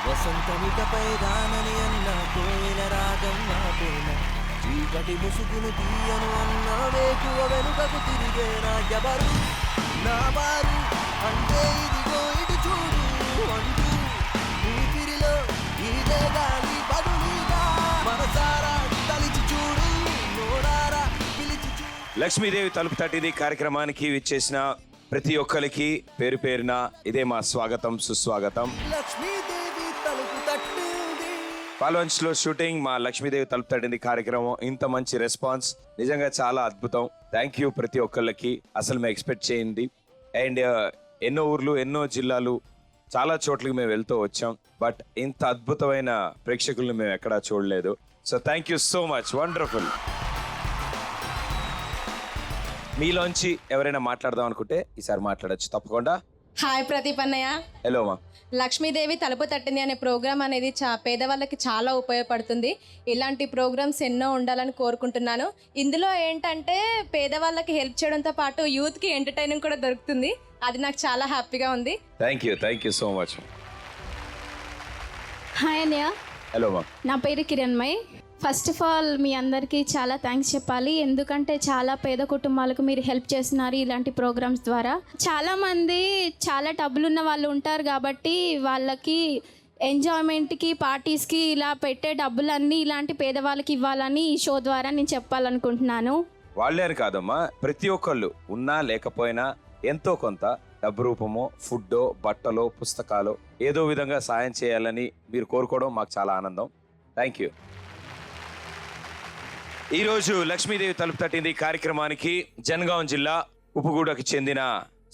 వసంతమికపై దానని అన్న కోయిల రాగం నాపేన చీకటి ముసుగును తీయను అన్న వేకువ వెనుకకు తిరిగేనా ఎవరు నా వారు అంటే ఇదిగో ఇటు చూడు అంటూ ఊపిరిలో ఇదే గాలి బదులుగా మనసారా తలిచి చూడు నోరారా పిలిచి చూడు. లక్ష్మీదేవి తలుపు తట్టింది కార్యక్రమానికి విచ్చేసిన ప్రతి ఒక్కరికి పేరు పేరున ఇదే మా స్వాగతం సుస్వాగతం. లక్ష్మీదేవి తలుపు తట్టింది పాల్వంచ్లో షూటింగ్ మా లక్ష్మీదేవి తలుపు తట్టింది కార్యక్రమం. ఇంత మంచి రెస్పాన్స్ నిజంగా చాలా అద్భుతం. థ్యాంక్ యూ ప్రతి ఒక్కళ్ళకి. అసలు మేము ఎక్స్పెక్ట్ చేయింది. అండ్ ఎన్నో ఊర్లు ఎన్నో జిల్లాలు చాలా చోట్లకి మేము వెళ్తూ వచ్చాం. బట్ ఇంత అద్భుతమైన ప్రేక్షకులను మేము ఎక్కడా చూడలేదు. So thank you so much. Wonderful. మీలోంచి ఎవరైనా మాట్లాడదాం అనుకుంటే ఈసారి మాట్లాడచ్చు తప్పకుండా. హాయ్ ప్రదీప్ అన్నయ్య. హలో మా. లక్ష్మీదేవి తలుపు తట్టింది అనే ప్రోగ్రామ్ అనేది పేదవాళ్ళకి చాలా ఉపయోగపడుతుంది. ఇలాంటి ప్రోగ్రామ్స్ ఎన్నో ఉండాలని కోరుకుంటున్నాను. ఇందులో ఏంటంటే పేదవాళ్ళకి హెల్ప్ చేయడంతో పాటు యూత్కి ఎంటర్టైనింగ్ కూడా దొరుకుతుంది. అది నాకు చాలా హ్యాపీగా ఉంది. Thank you so much. Hi అన్నయ్య. హలో మా. నా పేరు కిరణ్మయ్. ఫస్ట్ ఆఫ్ ఆల్ మీ అందరికీ చాలా థ్యాంక్స్ చెప్పాలి. ఎందుకంటే చాలా పేద కుటుంబాలకు మీరు హెల్ప్ చేస్తున్నారు ఇలాంటి ప్రోగ్రామ్స్ ద్వారా. చాలామంది చాలా డబ్బులు ఉన్న వాళ్ళు ఉంటారు కాబట్టి వాళ్ళకి ఎంజాయ్మెంట్కి పార్టీస్కి ఇలా పెట్టే డబ్బులన్నీ ఇలాంటి పేదవాళ్ళకి ఇవ్వాలని ఈ షో ద్వారా నేను చెప్పాలనుకుంటున్నాను. వాళ్ళే అని కాదమ్మా, ప్రతి ఒక్కళ్ళు ఉన్నా లేకపోయినా ఎంతో కొంత డబ్బు రూపమో ఫుడ్డో బట్టలో పుస్తకాలు ఏదో విధంగా సాయం చేయాలని మీరు కోరుకోవడం మాకు చాలా ఆనందం. Thank you. ఈరోజు లక్ష్మీదేవి తలుపు తట్టింది కార్యక్రమానికి జనగాం జిల్లా ఉప్పుగూడకు చెందిన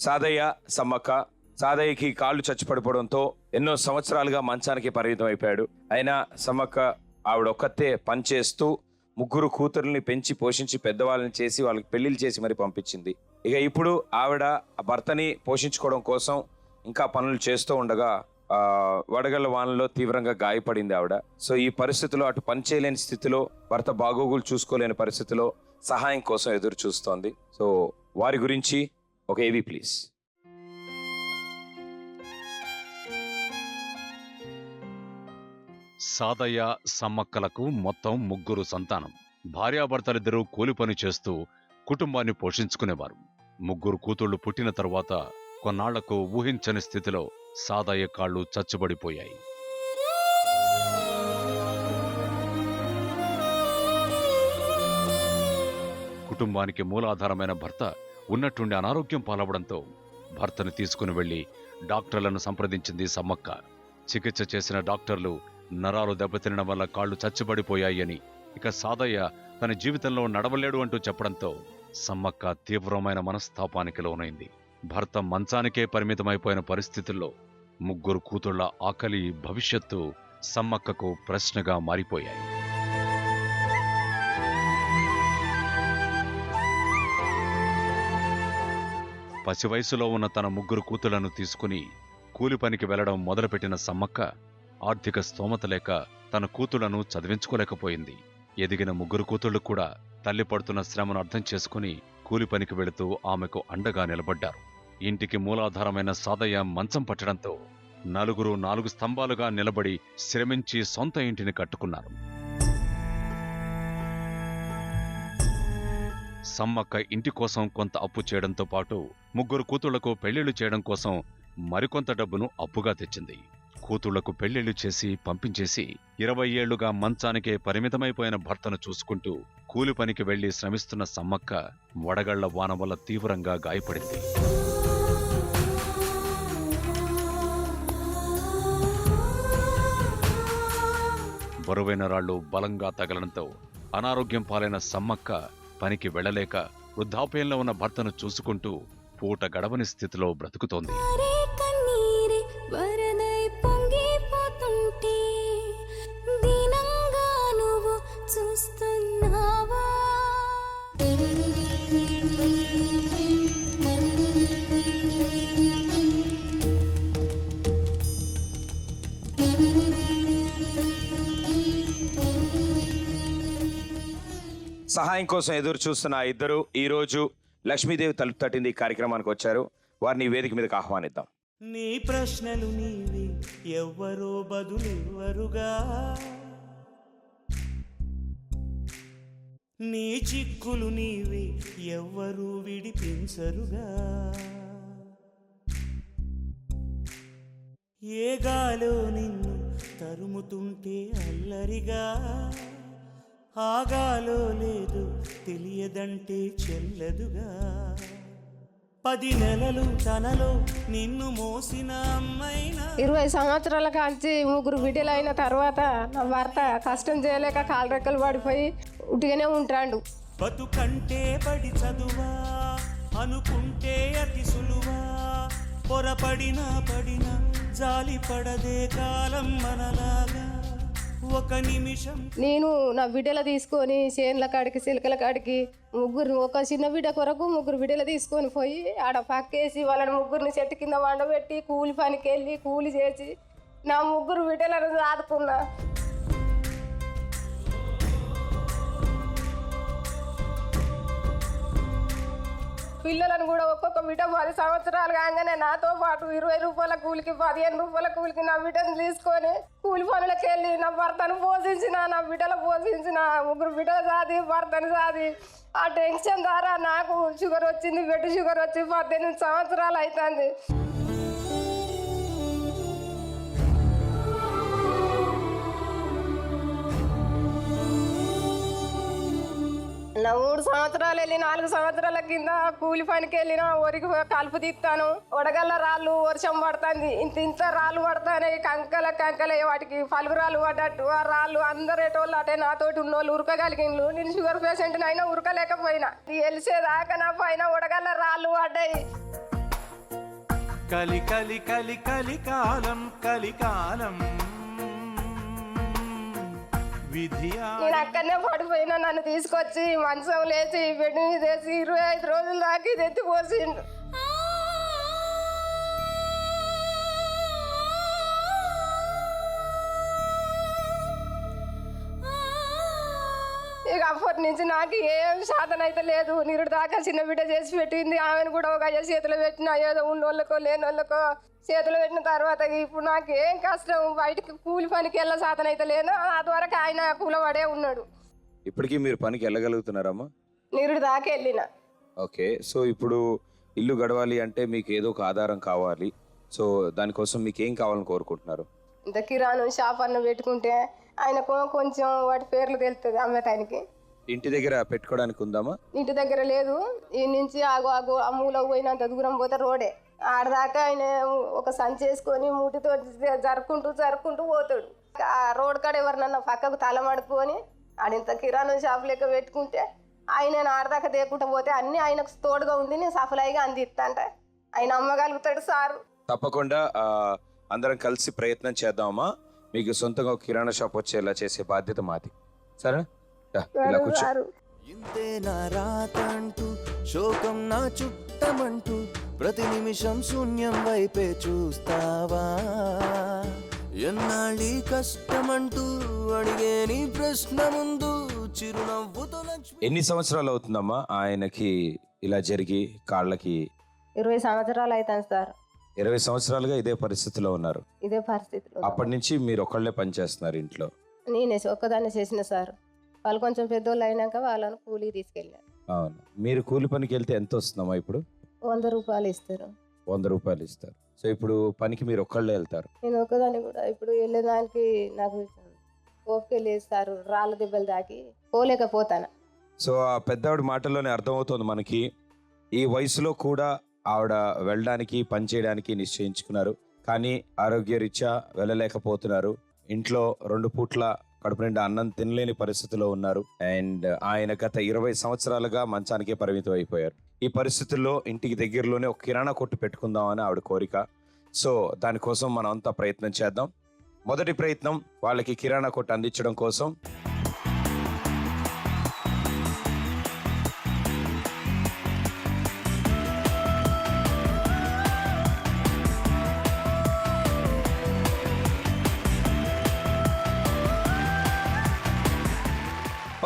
సాదయ్య సమ్మక్క. సాదయ్యకి కాళ్ళు చచ్చిపడిపోవడంతో ఎన్నో సంవత్సరాలుగా మంచానికి పరిమితం అయిపోయాడు. అయినా సమ్మక్క ఆవిడ ఒక్కతే పనిచేస్తూ ముగ్గురు కూతుర్ని పెంచి పోషించి పెద్దవాళ్ళని చేసి వాళ్ళకి పెళ్లిళ్ళు చేసి మరి పంపించింది. ఇక ఇప్పుడు ఆవిడ భర్తని పోషించుకోవడం కోసం ఇంకా పనులు చేస్తూ ఉండగా వడగళ్ల వానలో తీవ్రంగా గాయపడింది ఆవిడ. సో ఈ పరిస్థితిలో అటు పని చేయలేని స్థితిలో భర్త బాగోగులు చూసుకోలేని పరిస్థితిలో సహాయం కోసం ఎదురు చూస్తోంది. సో వారి గురించి ఒక ఏవీ ప్లీజ్. సాదయ్య సమ్మక్కలకు మొత్తం ముగ్గురు సంతానం. భార్యాభర్తలిద్దరూ కూలి పని చేస్తూ కుటుంబాన్ని పోషించుకునేవారు. ముగ్గురు కూతుళ్లు పుట్టిన తరువాత కొన్నాళ్లకు ఊహించని స్థితిలో సాదయ్య కాళ్ళు చచ్చుబడిపోయాయి. కుటుంబానికి మూలాధారమైన భర్త ఉన్నట్టుండి అనారోగ్యం పాలవడంతో భర్తను తీసుకుని వెళ్లి డాక్టర్లను సంప్రదించింది సమ్మక్క. చికిత్స చేసిన డాక్టర్లు నరాలు దెబ్బతినడం వల్ల కాళ్ళు చచ్చుబడిపోయాయని, ఇక సాదయ్య తన జీవితంలో నడవలేడు అంటూ చెప్పడంతో సమ్మక్క తీవ్రమైన మనస్తాపానికి లోనైంది. భర్త మంచానికే పరిమితమైపోయిన పరిస్థితుల్లో ముగ్గురు కూతుళ్ల ఆకలి భవిష్యత్తు సమ్మక్కకు ప్రశ్నగా మారిపోయాయి. పసివయసులో ఉన్న తన ముగ్గురు కూతుళ్లను తీసుకుని కూలి పనికి వెళ్లడం మొదలుపెట్టిన సమ్మక్క ఆర్థిక స్తోమత లేక తన కూతుళ్లను చదివించుకోలేకపోయింది. ఎదిగిన ముగ్గురు కూతుళ్లు కూడా తల్లి పడుతున్న శ్రమను అర్థం చేసుకుని కూలి పనికి వెళుతూ ఆమెకు అండగా నిలబడ్డారు. ఇంటికి మూలాధారమైన సాదయ్య మంచం పట్టడంతో నలుగురు 4 స్తంభాలుగా నిలబడి శ్రమించి సొంత ఇంటిని కట్టుకున్నారు. సమ్మక్క ఇంటి కోసం కొంత అప్పు చేయడంతో పాటు ముగ్గురు కూతుళ్లకు పెళ్లిళ్లు చేయడం కోసం మరికొంత డబ్బును అప్పుగా తెచ్చింది. కూతుళ్లకు పెళ్లిళ్లు చేసి పంపించేసి 20 ఏళ్లుగా మంచానికే పరిమితమైపోయిన భర్తను చూసుకుంటూ కూలి పనికి వెళ్లి శ్రమిస్తున్న సమ్మక్క వడగళ్ల వాన వల్ల తీవ్రంగా గాయపడింది. బరువైన రాళ్లు బలంగా తగలడంతో అనారోగ్యం పాలైన సమ్మక్క పనికి వెళ్లలేక వృద్ధాప్యంలో ఉన్న భర్తను చూసుకుంటూ పూట గడవని స్థితిలో బ్రతుకుతోంది. సహాయం కోసం ఎదురు చూస్తున్న ఆ ఇద్దరు ఈ రోజు లక్ష్మీదేవి తలుపు తట్టింది కార్యక్రమానికి వచ్చారు. వారిని ఈ వేదిక మీదకి ఆహ్వానిద్దాం. నీ ప్రశ్నలు నీవి, ఎవ్వరో బదులెవ్వరుగా. నీ చిక్కులు నీవి, ఎవ్వరూ విడిపించరుగా. ఏ గాలో నిన్ను తరుముతుంటే అల్లరిగా, ఆగాలో లేదు తెలియదంటే చెల్లదుగా. 10 నెలలు తనలో నిన్ను మోసిన అమ్మైనా 20 సంవత్సరాల కాంచి 3 బిడ్డలు అయిన తర్వాత నా భర్త కష్టం చేయలేక కాలు రెక్కలు పడిపోయి ఉట్టిగానే ఉంటాడు. బతుకంటే పడి చదువా అనుకుంటే అతి సులువా. పొరపడినా పడినా జాలి పడదే కాలం మనలాగా. ఒక నిమిషం నేను నా బిడ్డలు తీసుకొని చేనుల కాడికి చిలకల కాడికి ఒక చిన్న బిడ్డ కొరకు 3 బిడ్డలు తీసుకొని పోయి ఆడ పక్కేసి వాళ్ళని 3 చెట్టు కింద వండబెట్టి కూలి పనికి వెళ్ళి కూలి చేసి నా 3 బిడ్డలను సాదుకున్నా. పిల్లలను కూడా ఒక్కొక్క బిడ్డ 10 సంవత్సరాలు కాగానే నాతో పాటు 20 రూపాయల కూలికి 15 రూపాయల కూలికి నా బిడ్డను తీసుకొని కూలి పనులకు వెళ్ళి నా భర్తను పోషించిన, నా బిడ్డలు పోషించిన, 3 బిడ్డలు సాది భర్తను సాది. ఆ టెన్షన్ ద్వారా నాకు షుగర్ వచ్చింది, బెడ్ షుగర్ వచ్చి 18 సంవత్సరాలు అవుతుంది. నా 3 సంవత్సరాలు వెళ్ళి 4 సంవత్సరాల కింద కూలి పనికి వెళ్ళిన వరికి కలుపు తీస్తాను. వడగల్ల రాళ్ళు వర్షం పడుతుంది, ఇంత రాళ్ళు పడతాయి, కంకల వాటికి పలుగురాళ్ళు పడ్డట్టు ఆ రాళ్ళు అందరు ఎటోళ్ళు అటే నాతోటి ఉన్నోళ్ళు ఉరకగలిగిన్లు. నేను షుగర్ పేషెంట్ అయినా ఉరకలేకపోయినా తెలిసేదాకా నా పైన వడగల్ల రాళ్ళు పడ్డాయి. కలి కలి కలి కలికాలం కలికాలం నేను అక్కడనే పడిపోయినా నన్ను తీసుకొచ్చి మంచం లేచి బెడ్ మీద వేసి 25 రోజుల దాకా ఇది ఎత్తిపోసిండు. ఇక అప్పటి నుంచి నాకు ఏం సాధన అయితే లేదు. నిరుడు దాకా చిన్న బిడ్డ చేసి పెట్టింది, ఆమెను కూడా ఒక అయ్యే చేతిలో పెట్టిన, ఏదో ఉన్నోళ్ళకో లేనోళ్ళకో చేతులు పెట్టిన తర్వాత ఇప్పుడు నాకు ఏం కష్టం, బయటికి కూలి పనికి వెళ్ళ సాధన అయితే లేదు. అది వరకు ఆయన కూలవాడే ఉన్నాడు. ఇప్పటికీ మీరు పనికి వెళ్ళగలుగుతున్నారమ్మా? నిరుడు దాకా వెళ్ళిన. ఓకే, సో ఇప్పుడు ఇల్లు గడవాలి అంటే మీకు ఏదో ఒక ఆధారం కావాలి. సో దానికోసం మీకు ఏం కావాలని కోరుకుంటున్నారు? ఇంత కిరాణం షాప్ అన్న పెట్టుకుంటే ఆయనకు కొంచెం వాటి పేర్లు తెలుస్తుంది అమ్మటానికి. ఇంటి దగ్గర పెట్టుకోవడానికి ఉందామా? ఇంటి దగ్గర లేదు. ఈ నుంచి ఆగు ఆ మూలకు పోయినంత దూరం పోతే రోడే. ఆడదాకా ఆయన ఒక సంచి వేసుకొని మూటితో జరుపుకుంటూ పోతాడు. ఆ రోడ్ కాడ ఎవరినన్నా పక్కకు తలమడుకొని ఆడింత కిరాణం షాప్ లెక్క పెట్టుకుంటే ఆయన ఆడదాకా దేకుంటూ పోతే అన్ని ఆయనకు తోడుగా ఉండి నేను సఫలాయిగా అందిస్తాంట. ఆయన అమ్మగలుగుతాడు సారు. తప్పకుండా అందరం కలిసి ప్రయత్నం చేద్దామా. మీకు సొంతంగా ఒక కిరాణా షాప్ వచ్చేలా చేసే బాధ్యత మాది. సరే, ఇలా కూర్చో. ఇంతే నా రాత అంటూ శోకం నా చుట్టమంటూ ప్రతి నిమిషం శూన్యం వైపే చూస్తావా. ఎన్నాళ్ళీ కష్టమంటూ అడిగే నీ ప్రశ్న ముందు చిరునవ్వుతో ఎన్ని సంవత్సరాలు అవుతుందమ్మా ఆయనకి ఇలా జరిగి కాళ్ళకి? 20 సంవత్సరాలు అవుతాను సార్. 20 సంవత్సరాలుగా ఇదే పరిస్థితిలో ఉన్నారు? ఇదే పరిస్థితిలో. అప్పటి నుంచి మీరు ఒకళ్ళే పనిచేస్తున్నారు ఇంట్లో? నేనే ఒక్కదాన్ని చేసిన సార్. వాళ్ళు కొంచెం పెద్దోళ్ళు అయినాక వాళ్ళని కూలికి తీసుకెళ్ళాను. అవును, మీరు కూలి పనికి వెళ్తే ఎంత వస్తుందమ్మా ఇప్పుడు? 100 రూపాయలు ఇస్తారు. 100 రూపాయలు ఇస్తారు. సో ఇప్పుడు పనికి మీరు ఒక్కళ్ళే వెళ్తారు? నేను ఒక్కదాన్ని కూడా ఇప్పుడు వెళ్ళేదానికి నాకు ఓపిక లేదు సార్. రాళ్ళ దెబ్బలు తాకి పోలేకపోతాను. సో ఆ పెద్దవాడి మాటల్లోనే అర్థమవుతుంది మనకి, ఈ వయసులో కూడా ఆవిడ వెళ్ళడానికి పని చేయడానికి నిశ్చయించుకున్నారు, కానీ ఆరోగ్యరీత్యా వెళ్ళలేకపోతున్నారు. ఇంట్లో 2 పూట్ల కడుపు నిండా అన్నం తినలేని పరిస్థితిలో ఉన్నారు. అండ్ ఆయన గత 20 సంవత్సరాలుగా మంచానికే పరిమితం అయిపోయారు. ఈ పరిస్థితుల్లో ఇంటికి దగ్గరలోనే ఒక కిరాణా కొట్టు పెట్టుకుందామని ఆవిడ కోరిక. సో దానికోసం మనం అంతా ప్రయత్నం చేద్దాం. మొదటి ప్రయత్నం వాళ్ళకి కిరాణా కొట్టు అందించడం కోసం.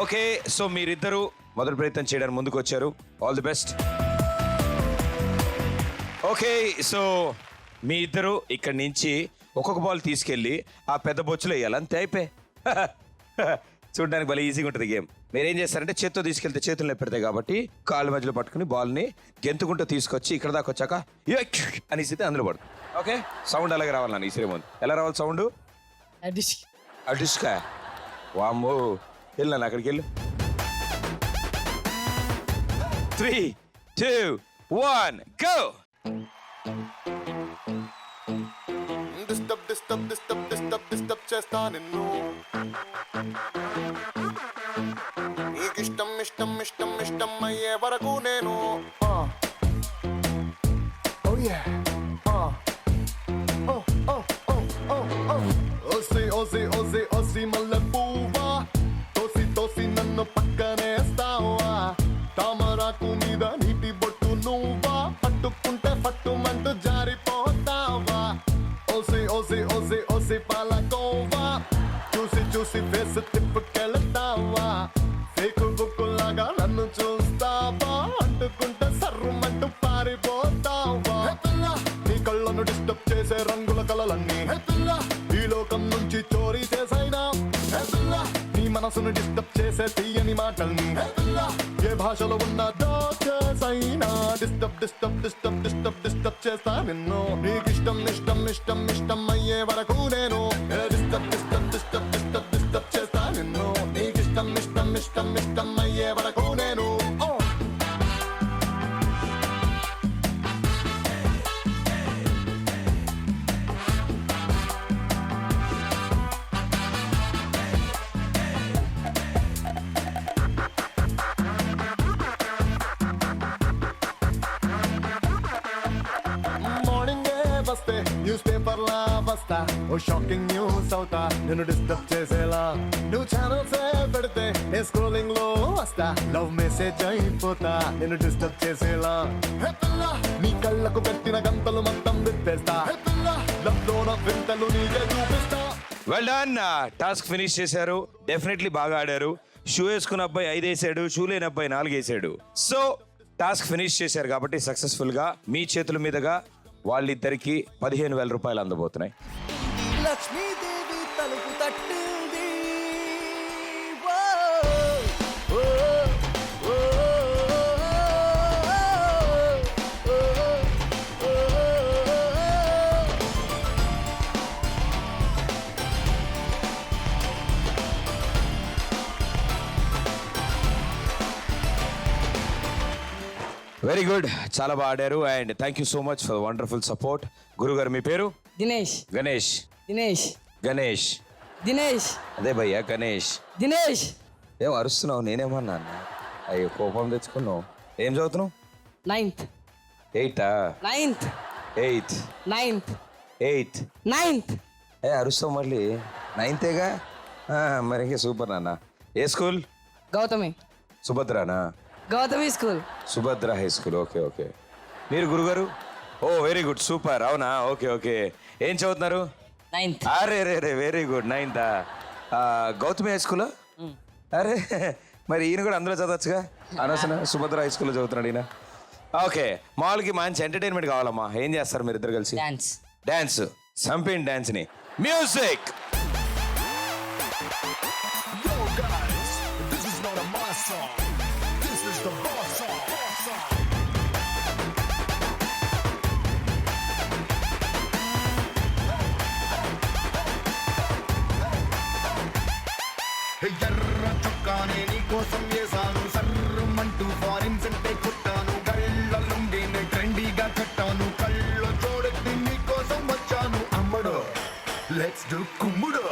ఓకే, సో మీరిద్దరు మొదటి ప్రయత్నం చేయడానికి ముందుకు వచ్చారు. All the best. Okay, so మీ ఇద్దరు ఇక్కడి నుంచి ఒక్కొక్క బాల్ తీసుకెళ్ళి ఆ పెద్ద బొచ్చులో వేయాలి, అంతే అయిపోయి. చూడడానికి భలే ఈజీగా ఉంటుంది గేమ్. మీరేం చేస్తారంటే చేత్తో తీసుకెళ్తే చేతుల్లో పెడతాయి కాబట్టి కాళ్ళ మధ్యలో పట్టుకుని బాల్ని గెంతుకుంటూ తీసుకొచ్చి ఇక్కడ దాకా వచ్చాక అనేసి అందులో పడుతుంది. ఓకే, సౌండ్ అలాగే రావాలి నాన్న ఈసరే ముందు. ఎలా రావాలి సౌండ్? అడిస్కా. వామ్మో, వెళ్ళు నాన్న అక్కడికి వెళ్ళు. 3, 2, 1 go. డిస్టర్బ్ చేస్తా నిన్ను. నీకిష్టం ఇష్టం ఇష్టం ఇష్టం అయ్యే వరకు నేను ఓసి మల్లె పువ్వా, తోసి తోసి నన్ను పక్కనేస్తావా, తామరాకు మీద నీటి బొట్టు నువ్వా, పట్టుకుంటే పట్టుమంటూ జారిపోతావా, ఓసి ఓసి ఓసి ఓసి పాలకోవా, చూసి చూసి ఫేస్ తిప్పుకెళ్తావా, ఫేకు బుక్కులాగా నన్ను చూస్తావా, అంటుకుంటే సర్రుమంటూ పారిపోతావా, నీ కళ్ళను డిస్టర్బ్ చేసే రంగుల కలలన్నీ ఈ లోకం నుంచి చోరీ చేసైనా, నీ మనసును డిస్టర్బ్ చేసే తీయని మాటల్ని ఏ భాషలో ఉన్న దాచేసైనా disturb disturb disturb disturb disturb చేస్తా నిన్ను. నీకిష్టం ఇష్టం ఇష్టం ఇష్టం అయ్యే వరకు నేను disturb disturb disturb disturb disturb చేస్తా నిన్ను. నీకిష్టం ఇష్టం ఇష్టం ఇష్టం అయ్యే వరకు నేను. న్యూస్ పేపర్ లా వస్తా, ఓ షాకింగ్ న్యూస్ అవుతా, నేను డిస్టర్బ్ చేసేలా, నువ్వు ఛానల్స్ పెడితే నే స్క్రోలింగ్ లో వస్తా, లవ్ మెసేజ్ అయిపోతా, నేను డిస్టర్బ్ చేసేలా, నీ కళ్ళకు పెట్టిన గంటలు మొత్తం విప్పేస్తా, లవ్ లోన వింతలు నీకే చూపిస్తా. వెల్ డన్, టాస్క్ ఫినిష్ చేశారు. డెఫినెట్లీ బాగా ఆడారు. షూ వేసుకున్న అబ్బాయి 5 వేసాడు, షూ లేని అబ్బాయి 4 వేసాడు. సో టాస్క్ ఫినిష్ చేశారు కాబట్టి సక్సెస్ఫుల్ గా మీ చేతుల మీదుగా వాళ్ళిద్దరికి 15,000 రూపాయలు అందబోతున్నాయి. లక్ష్మీదేవి తలుపు తట్టింది. వెరీ గుడ్, చాలా బాగా ఆడారు and thank you so much for wonderful support. గురుగారు మీ పేరు? దినేష్. గణేష్. దినేష్. గణేష్. దినేష్. అదే భయ్యా గణేష్. దినేష్. ఏం అరుస్తున్నావు? నేనేమన్నాను? అయ్యో కోపం తెచ్చుకున్నావు. ఏం చదువుతున్నావు? 9th. 8ఆ? 9th. 8th. 9th. 8th. 9th. ఏ అరుస్తావు మళ్ళీ? 9th మరి ఇంకా సూపర్ నాన్న. ఏ స్కూల్? గౌతమి. సుభద్రానా? Gautami school. Subhadra high school. Okay okay. మీరు గురుగారు? Oh very good, super. అవునా? Okay okay. ఏం చదువుతున్నారు? 9th. అరే రే రే very good. 9th. Gautami high స్కూలా? అరే మరి ఈయన కూడా అందులో చదవచ్చుగా. అనవసరం సుభద్ర హై స్కూల్లో చదువుతున్నాడు ఈయన. ఓకే, మామూలుకి మంచి ఎంటర్టైన్మెంట్ కావాలమ్మా. ఏం చేస్తారు మీరు ఇద్దరు కలిసి? డాన్స్. డాన్స్. సంపేన్ డాన్స్ ని. మ్యూజిక్. ఎర్ర చుక్కానే నీ కోసం వేసాను, సర్రమంటూ ఫారిన్ సెంటే కొట్టాను, కళ్ళ లుంగిని ట్రెండీగా కట్టాను, కళ్ళు చూడెత్తి నీ కోసం వచ్చాను, అమ్మడు లెట్స్ డు కుమ్ముడు.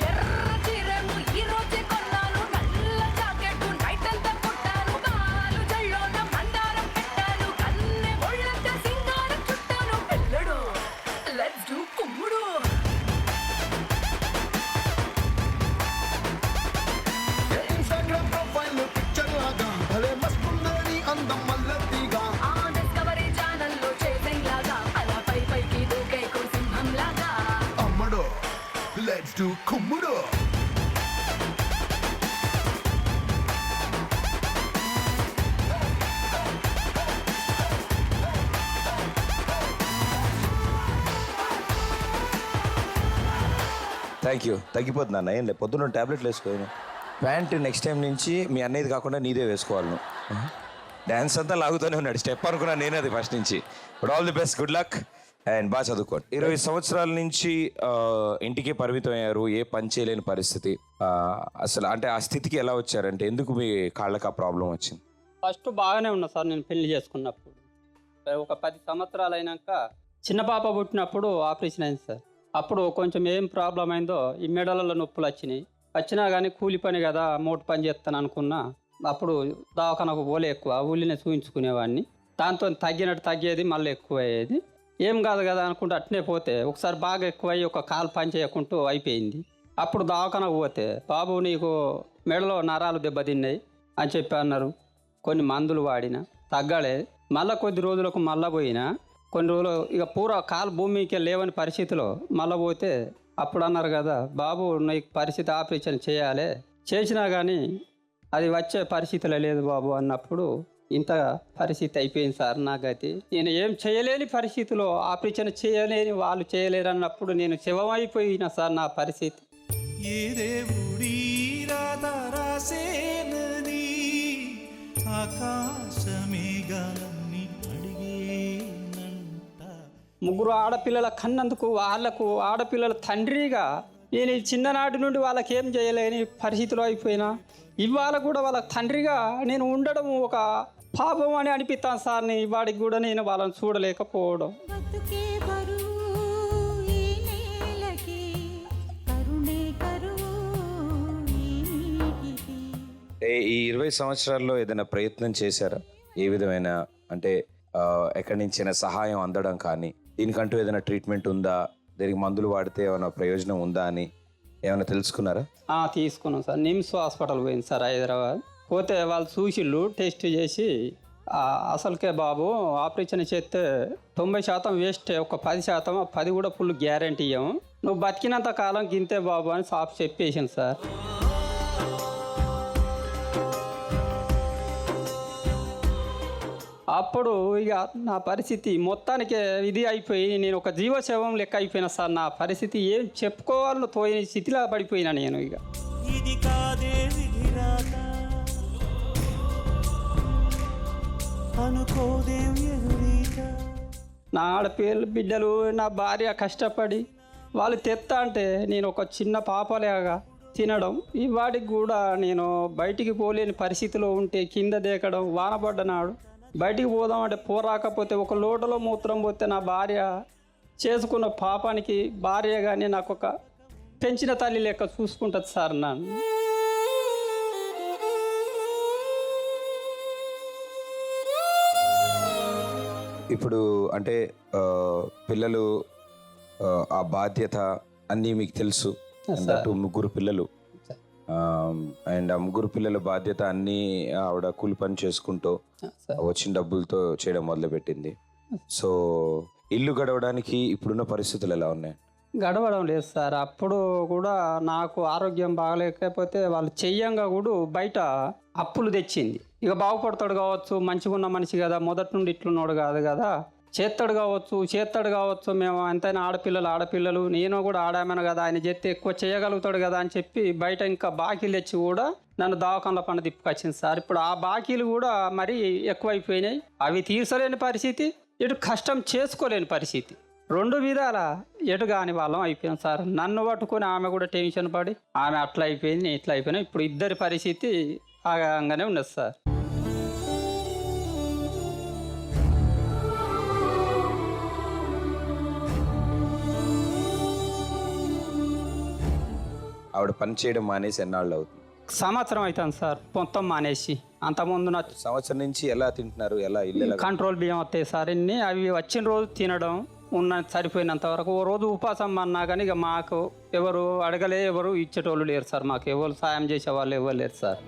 ఎర్ర చీరను ఈ రోజే కొన్నాను, to Kumura. Thank you. తగ్గిపోతుంది అన్న, ఏం లేదు, పొద్దున్న టాబ్లెట్లు వేసుకోను. ప్యాంట్ నెక్స్ట్ టైం నుంచి మీ అన్నయ్యది కాకుండా నీదే వేసుకోవాలి నువ్వు. డ్యాన్స్ అంతా లాగుతూనే ఉన్నాడు, స్టెప్ అనుకున్నాను నేను అది ఫస్ట్ నుంచి. But all the best, good luck and బాగా చదువుకోండి. 20 సంవత్సరాల నుంచి ఇంటికే పరిమితం అయ్యారు, ఏ పని చేయలేని పరిస్థితి. అసలు అంటే ఆ స్థితికి ఎలా వచ్చారంటే ఎందుకు మీ కాళ్ళకి ఆ ప్రాబ్లం వచ్చింది? ఫస్ట్ బాగానే ఉన్నా సార్. నేను పెళ్లి చేసుకున్నప్పుడు ఒక 10 సంవత్సరాలు అయినాక చిన్న పాప పుట్టినప్పుడు ఆపరేషన్ అయింది సార్. అప్పుడు కొంచెం ఏం ప్రాబ్లం అయిందో ఈ మెడలలో నొప్పులు వచ్చినా కానీ కూలి పని కదా, మోటు పని చేస్తాను అనుకున్నా. అప్పుడు దవాఖానకు పోలే, ఎక్కువ ఊళ్ళనే చూపించుకునేవాడిని. దాంతో తగ్గేది, మళ్ళీ ఎక్కువ అయ్యేది. ఏం కాదు కదా అనుకుంటే అట్నే పోతే ఒకసారి బాగా ఎక్కువ అయ్యి ఒక కాలు పని చేయకుంటూ అయిపోయింది. అప్పుడు దవాఖానకు పోతే బాబు నీకు మెడలో నరాలు దెబ్బతిన్నాయి అని చెప్పి అన్నారు. కొన్ని మందులు వాడినా తగ్గలేదు. మళ్ళీ కొద్ది రోజులకు మళ్ళీ పోయినా, కొన్ని రోజులు ఇక పూరా కాలు భూమికి లేవని పరిస్థితిలో మళ్ళీ పోతే అప్పుడు అన్నారు కదా, బాబు నీకు పరిస్థితి ఆపరేషన్ చేయాలి, చేసినా కానీ అది వచ్చే పరిస్థితిలో లేదు బాబు అన్నప్పుడు ఇంత పరిస్థితి అయిపోయింది సార్ నా గతి. నేను ఏం చేయలేని పరిస్థితిలో ఆపరేషన్ చేయలేని వాళ్ళు చేయలేరు అన్నప్పుడు నేను శవమైపోయినా సార్ నా పరిస్థితి. ఏ దేవుడి రాత రాసేనని ఆకాశమేఘాలన్నీ అడిగేనంట. 3 ఆడపిల్లల కన్నందుకు వాళ్లకు ఆడపిల్లల తండ్రిగా నేను చిన్ననాటి నుండి వాళ్ళకి ఏం చేయలేని పరిస్థితిలో అయిపోయినా, ఇవాళ కూడా వాళ్ళ తండ్రిగా నేను ఉండడం ఒక పాపం అని అనిపిస్తాను సార్. వాడికి కూడా నేను వాళ్ళని చూడలేకపోవడం. ఈ 20 సంవత్సరాల్లో ఏదైనా ప్రయత్నం చేశారా? ఏ విధమైన అంటే ఎక్కడి నుంచైనా సహాయం అందడం కానీ, దీనికంటూ ఏదైనా ట్రీట్మెంట్ ఉందా, దీనికి మందులు వాడితే ఏమైనా ప్రయోజనం ఉందా అని ఏమైనా తెలుసుకున్నారా? తీసుకున్నాం సార్. నిమ్స్ హాస్పిటల్ పోయింది సార్ హైదరాబాద్. పోతే వాళ్ళు చూసిళ్ళు, టెస్ట్ చేసి అసలుకే బాబు ఆపరేషన్ చేస్తే 90% వేస్ట్, ఒక 10%, 10 కూడా ఫుల్ గ్యారంటీ ఇవ్వము, నువ్వు బతికినంత కాలం గింతే బాబు అని సాఫ్ చెప్పేసాను సార్. అప్పుడు ఇక నా పరిస్థితి మొత్తానికి ఇది అయిపోయి నేను ఒక జీవశవం లెక్క అయిపోయినా సార్. నా పరిస్థితి ఏం చెప్పుకోవాలని తోయని స్థితిలో పడిపోయినా నేను. ఇక ఇది కాదే విధిరాత, అనుకోదేం ఎదురీత. నా ఆడపిల్లలు బిడ్డలు నా భార్య కష్టపడి వాళ్ళు తెత్తా అంటే నేను ఒక చిన్న పాపలేగా తినడం, ఈ వాటికి కూడా నేను బయటికి పోలేని పరిస్థితిలో ఉంటే కింద దేకడం, వానపడ్డనాడు బయటికి పోదామంటే పోరాకపోతే ఒక లోటలో మూత్రం పోతే నా భార్య చేసుకున్న పాపానికి భార్యగానే నాకు ఒక పెంచిన తల్లి లెక్క చూసుకుంటుంది సార్ నన్ను. ఇప్పుడు అంటే పిల్లలు ఆ బాధ్యత అన్నీ మీకు తెలుసు. అన్నట్టు 3 పిల్లలు అండ్ ఆ 3 పిల్లల బాధ్యత అన్నీ ఆవిడ కూలి పని చేసుకుంటూ వచ్చిన డబ్బులతో చేయడం మొదలుపెట్టింది. సో ఇల్లు గడవడానికి ఇప్పుడున్న పరిస్థితులు ఎలా ఉన్నాయి? గడవడం లేదు సార్. అప్పుడు కూడా నాకు ఆరోగ్యం బాగలేకపోతే వాళ్ళు చెయ్యంగా కూడా బయట అప్పులు తెచ్చింది. ఇక బాగుపడతాడు కావచ్చు, మంచిగా ఉన్న మనిషి కదా, మొదటి నుండి ఇట్లున్నాడు కాదు కదా, చేస్తాడు కావచ్చు, మేము ఎంతైనా ఆడపిల్లలు, నేను కూడా ఆడామను కదా, ఆయన చేస్తే ఎక్కువ చేయగలుగుతాడు కదా అని చెప్పి బయట ఇంకా బాకీలు తెచ్చి కూడా నన్ను దవాఖానలో పని తిప్పుకొచ్చింది సార్. ఇప్పుడు ఆ బాకీలు కూడా మరీ ఎక్కువైపోయినాయి. అవి తీర్చలేని పరిస్థితి, ఇటు కష్టం చేసుకోలేని పరిస్థితి, 2 విధాల ఎటు కాని వాళ్ళం అయిపోయాం సార్. నన్ను పట్టుకొని ఆమె కూడా టెన్షన్ పడి ఆమె అట్లా అయిపోయింది, ఇట్లా అయిపోయినా. ఇప్పుడు ఇద్దరి పరిస్థితి ఆగంగానే ఉన్నది సార్. ఆవిడ పని చేయడం మానేసి ఎన్నాళ్ళు అవుతుంది? సంవత్సరం అవుతుంది సార్ మొత్తం మానేసి. అంతకుముందు నా సంవత్సరం నుంచి ఎలా తింటున్నారు, ఎలా ఇల్లు కంట్రోల్ బియ్యం వస్తాయి సార్. అవి వచ్చిన రోజు తినడం, సరిపోయినంత వరకు. ఓ రోజు ఉపాసం అన్నా కానీ ఇక మాకు ఎవరు అడగలే, ఎవరు ఇచ్చేటోళ్ళు లేరు సార్. మాకు ఎవరు సాయం చేసేవాళ్ళు ఎవరు లేరు సార్.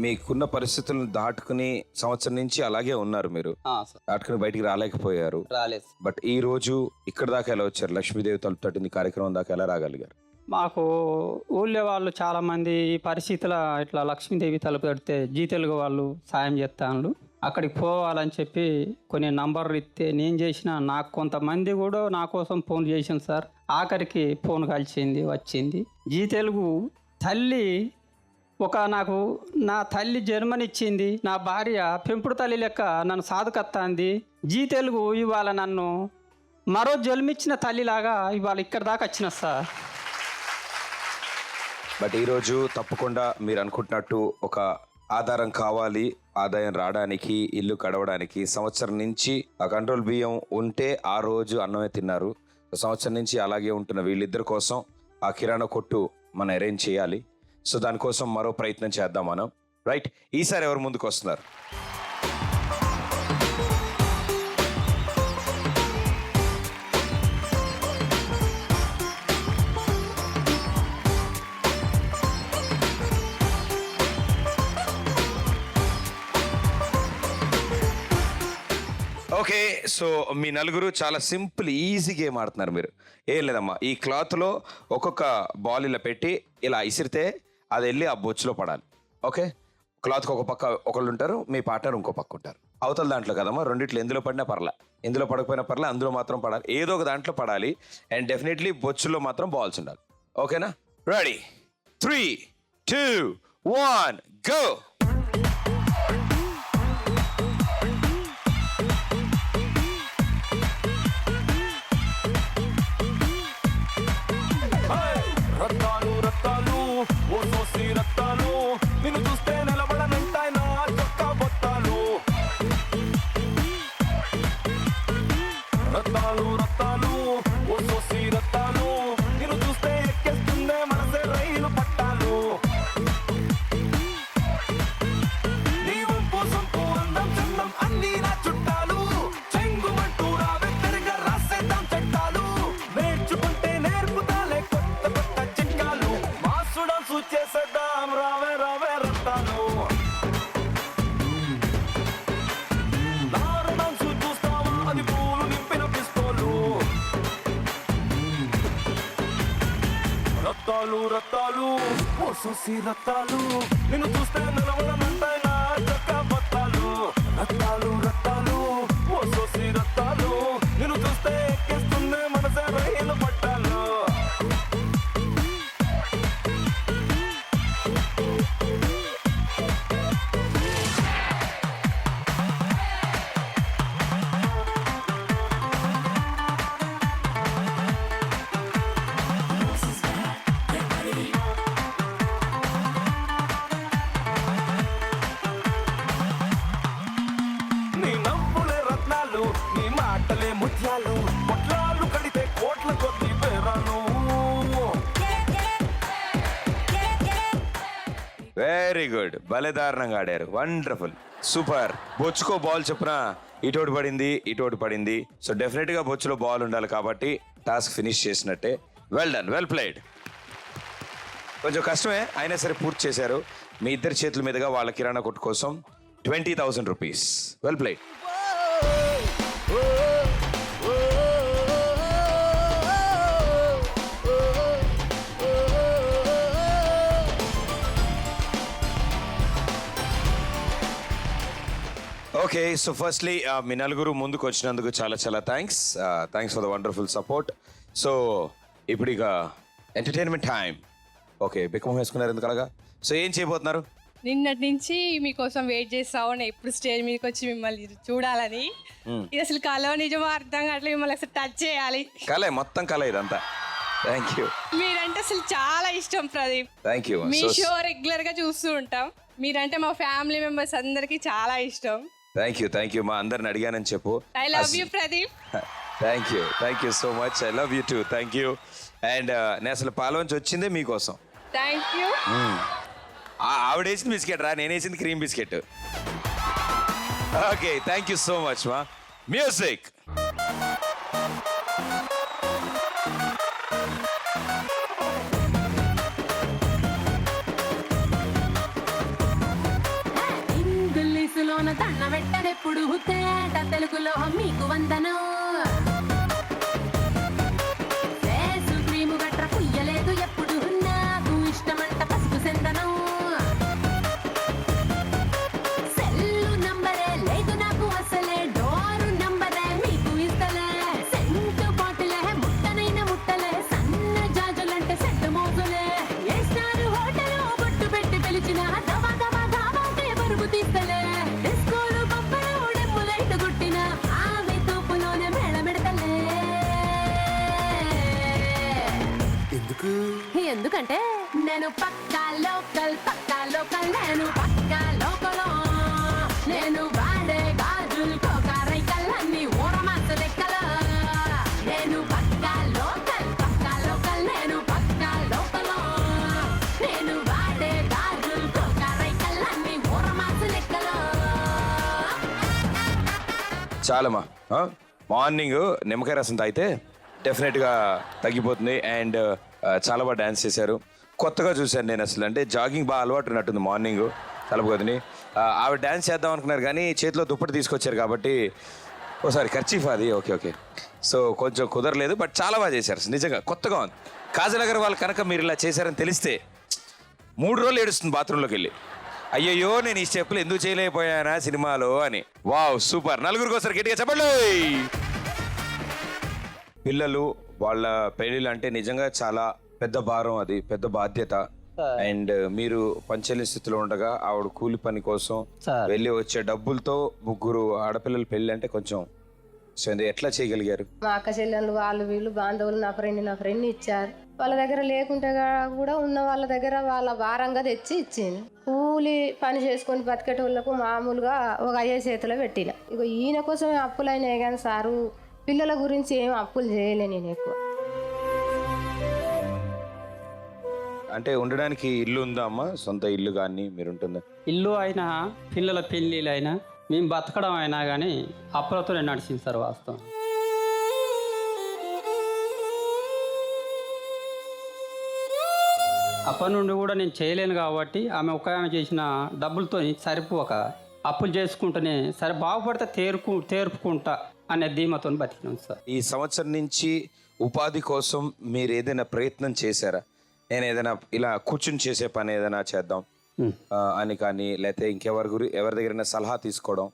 మీకున్న పరిస్థితులను దాటుకుని సంవత్సరం నుంచి అలాగే ఉన్నారు మీరు. సార్ దాటుకుని బయటికి రాలేకపోయారు. రాలేదు. బట్ ఈ రోజు ఇక్కడ దాకా ఎలా వచ్చారు? లక్ష్మీదేవి తలుపు తట్టింది కార్యక్రమం దాకా ఎలా రాగలిగారు? మాకు ఊళ్ళో వాళ్ళు చాలామంది ఈ పరిస్థితుల ఇట్లా లక్ష్మీదేవి తలుపు తడితే జీ తెలుగు వాళ్ళు సాయం చేస్తాను, అక్కడికి పోవాలని చెప్పి కొన్ని నంబర్లు ఇస్తే నేను చేసిన, నాకు కొంతమంది కూడా నా కోసం ఫోన్ చేసింది సార్. ఆఖరికి ఫోన్ కలిసింది, వచ్చింది. జీ తెలుగు తల్లి నాకు నా తల్లి జన్మనిచ్చింది, నా భార్య పెంపుడు తల్లి లెక్క నన్ను సాధుకత్తాంది. జీ తెలుగు ఇవాళ నన్ను మరో జన్మిచ్చిన తల్లిలాగా ఇవాళ ఇక్కడ దాకా వచ్చిన సార్. బట్ ఈరోజు తప్పకుండా మీరు అనుకుంటున్నట్టు ఒక ఆధారం కావాలి, ఆదాయం రావడానికి, ఇల్లు గడవడానికి. సంవత్సరం నుంచి ఆ కంట్రోల్ బియ్యం ఉంటే ఆ రోజు అన్నమే తిన్నారు. సంవత్సరం నుంచి అలాగే ఉంటున్న వీళ్ళిద్దరి కోసం ఆ కిరాణా కొట్టు మనం అరేంజ్ చేయాలి. సో దానికోసం మరో ప్రయత్నం చేద్దాం మనం. రైట్, ఈసారి ఎవరు ముందుకు వస్తున్నారు? ఓకే, సో మీ నలుగురు చాలా సింపుల్ ఈజీ గేమ్ ఆడుతున్నారు మీరు. ఏం లేదమ్మా, ఈ క్లాత్లో ఒక్కొక్క బాల్ ఇలా పెట్టి ఇలా ఇసిరితే అది వెళ్ళి ఆ బొచ్చులో పడాలి. ఓకే, క్లాత్కి ఒక పక్క ఒకళ్ళు ఉంటారు, మీ పార్ట్నర్ ఇంకో పక్క ఉంటారు. అవతల దాంట్లో కదమ్మా, రెండిట్లో ఎందులో పడినా పర్లే, ఎందులో పడకపోయినా పర్లే, అందులో మాత్రం పడాలి, ఏదో ఒక దాంట్లో పడాలి. అండ్ డెఫినెట్లీ బొచ్చులో మాత్రం బాల్స్ ఉండాలి. ఓకేనా? Ready, 3, 2, 1 go. రత్తాలు రత్తాలు ఓ సోసి రత్తాలు, నిన్ను చూస్తే నిలబడనంటాయి నా చొక్కా బొత్తాలు. రత్తాలు రత్తాలు ఓ సోసి రత్తాలు, నిన్ను చూస్తే ఎక్కేస్తుందే మనసే రైలు పట్టాలు. నీ వంపు సొంపు అందం చందం అన్నీ నా చుట్టాలు, చెంగుమంటూ రావే తిరిగా రాసేద్దాం చట్టాలు. నేర్చుకుంటే నేర్పుతాలే కొత్త కొత్త చిట్కాలు, మాసుడాన్సు చేసేద్దాం రావే రావే రత్తాలు. నారు డాన్సు చూస్తావా, అది పూలు నింపిన పిస్తోలు. రత్తాలు రత్తాలు ఓ సూసి రత్తాలు, నిన్ను చూస్తే నిలవడమంటాయి నా చొక్కా బొత్తాలు. రత్తాలు రత్తాలు ఓ సూసి రత్తాలు, నిన్ను చూస్తే ఎక్కేస్తుందే మనసే రైలు పట్టాలు. నీ నవ్వులే రత్నాలు, నీ మాటలే ముత్యాలు, పొట్లాలు కడితే కోట్ల కొద్ది పేరాలు. వెరీ గుడ్, భలే దారుణంగా ఆడారు, వండర్ఫుల్, సూపర్. బొచ్చుకో బాల్ చొప్పున ఇటోటి పడింది, ఇటోటి పడింది. సో డెఫినెట్గా బొచ్చులో బాల్ ఉండాలి కాబట్టి టాస్క్ ఫినిష్ చేసినట్టే. Well done, well played. కొంచెం కష్టమే అయినా సరే పూర్తి చేశారు. మీ ఇద్దరి చేతుల మీదుగా వాళ్ళ కిరాణా కొట్టు కోసం 20,000 rupees. Well played. Okay, so firstly మీ నలుగురు ముందుకు వచ్చినందుకు చాలా చాలా thanks for the wonderful support. So ఇప్పుడు ఇక ఎంటర్టైన్మెంట్ టైం. ఓకే, బిక్కమొహం వేసుకున్నారు ఎందుకలాగా? సో ఏం చేయబోతున్నారు? నిన్నటి నుంచి మీకోసం వెయిట్ చేస్తా ఉన్నా, ఎప్పుడు స్టేజ్ మీదకి వచ్చి మిమ్మల్ని చూడాలని. ఇది అసలు కలో నిజమో అర్థం కావట్లేదు, మిమ్మల్ని అసలు టచ్ చేయాలి. కలే, మొత్తం కలే ఇదంతా. Thank you. మీరంటే అసలు చాలా ఇష్టం Pradeep. Thank you. Me show regular గా చూస్తూ ఉంటాం. మీరంటే మా ఫ్యామిలీ మెంబర్స్ అందరికి చాలా ఇష్టం. Thank you. మా అందరిని అడిగానని చెప్పు. I love you Pradeep. Thank you so much. I love you two. Thank you. And నేను అసలు పాలవంచి వచ్చిందే మీకోసం. Thank you. ఆవిడ వేసింది బిస్కెట్ రా, నేను వేసింది cream biscuit. Okay, thank you so much మా. మ్యూజిక్. తేట తెలుగులో మీకు వందనం ఫేసు క్రీము గట్ర పుయ్యలేదు ఎప్పుడు నాకు ఇష్టమంట పసుపు సెందనం సెల్లు నంబరే లేదు నాకు అసలే డోరు నంబరే మీకు ఇస్తలే సెంటు బాటిలే ముట్టనైన ముట్టలే సన్న జాజులంటే సెట్టు మోజులే ఏ స్టార్ హోటల్ బొట్టు పెట్టి పిలిచిన దవా దవా దావాకే బరువు తీస్తలే డిస్కోలు బొబ్బలు డెమ్ములైట్ గుట్టిన ఆమె తోపులోనే మేళమెడతలే ఎందుకంటే నేను పక్కా లోకల్ నేను పక్కా లోకలో నేను వాడే గాజులు కోకారైకల్లన్నీ ఊరమాస లెక్కల నేను పక్కా లోకల్ నేను పక్కా లోకలో నేను వాడే గాజులు కోకారైకల్లన్నీ ఊరమాస లెక్కల చాలమ్మా మార్నింగ్ నిమ్మకాయ రసం తాగితే డెఫినెట్గా తగ్గిపోతుంది. అండ్ చాలా బాగా డ్యాన్స్ చేశారు. కొత్తగా చూశాను నేను అసలు, అంటే జాగింగ్ బాగా అలవాటు ఉన్నట్టుంది మార్నింగ్ తలపొద్దుని. ఆవిడ డ్యాన్స్ చేద్దాం అనుకున్నారు కానీ చేతిలో దుప్పటి తీసుకొచ్చారు కాబట్టి ఓసారి ఖర్చీఫ్ అది ఓకే సో కొంచెం కుదరలేదు. బట్ చాలా బాగా చేశారు నిజంగా, కొత్తగా ఉంది. కాజల్ అగర్వాల్ కనుక మీరు ఇలా చేశారని తెలిస్తే 3 రోజులు ఏడుస్తుంది బాత్రూంలోకి వెళ్ళి, అయ్యయ్యో నేను ఈ స్టెప్పులు ఎందుకు చేయలేకపోయానా సినిమాలో అని. Wow super. నలుగురికి ఒకసారి గట్టిగా చెప్పండి. పిల్లలు వాళ్ళ పెళ్ళిళ్ళు అంటే నిజంగా చాలా పెద్ద భారం, అది పెద్ద బాధ్యత. అండ్ మీరు పంచలేని స్థితిలో ఉండగా ఆవిడ కూలి పని కోసం వెళ్ళి వచ్చే డబ్బులతో 3 ఆడపిల్లల పెళ్లి అంటే కొంచెం సో ఎట్లా చేయగలిగారు? మా అక్క చెల్లెళ్ళు వాళ్ళు వీళ్ళు బాంధవులు నా ఫ్రెండ్ ఇచ్చారు. వాళ్ళ దగ్గర లేకుంటే కూడా ఉన్న వాళ్ళ దగ్గర వాళ్ళ భారంగా తెచ్చి ఇచ్చింది. కూలి పని చేసుకొని బతికేటోళ్ళకు మామూలుగా ఒక అయ్యే చేతిలో పెట్టిన. ఇక ఈయన కోసమే అప్పులైనాయి కానీ సారు పిల్లల గురించి ఏం అప్పులు చేయలే నేను ఎక్కువ. అంటే ఉండడానికి ఇల్లు ఉందా అమ్మా? సొంత ఇల్లు కానీ మీరు ఉంటుందా? ఇల్లు అయినా పిల్లల పెళ్ళిళ్ళు అయినా మేము బతకడం అయినా కానీ అప్పులతోనే నడిచింది సార్ వాస్తవం. అప్పటి నుండి కూడా నేను చేయలేను కాబట్టి ఆమె ఆమె చేసిన డబ్బులతో సరిపోక అప్పులు చేసుకుంటూనే సరే బాగుపడితే తేరుపుకుంటా అనే ధీమతో బతికినాం సార్. ఈ సంవత్సరం నుంచి ఉపాధి కోసం మీరు ఏదైనా ప్రయత్నం చేశారా? నేను ఏదైనా ఇలా కూర్చుని చేసే పని ఏదైనా చేద్దాం అని కానీ, లేకపోతే ఎవరి దగ్గర సలహా తీసుకోవడం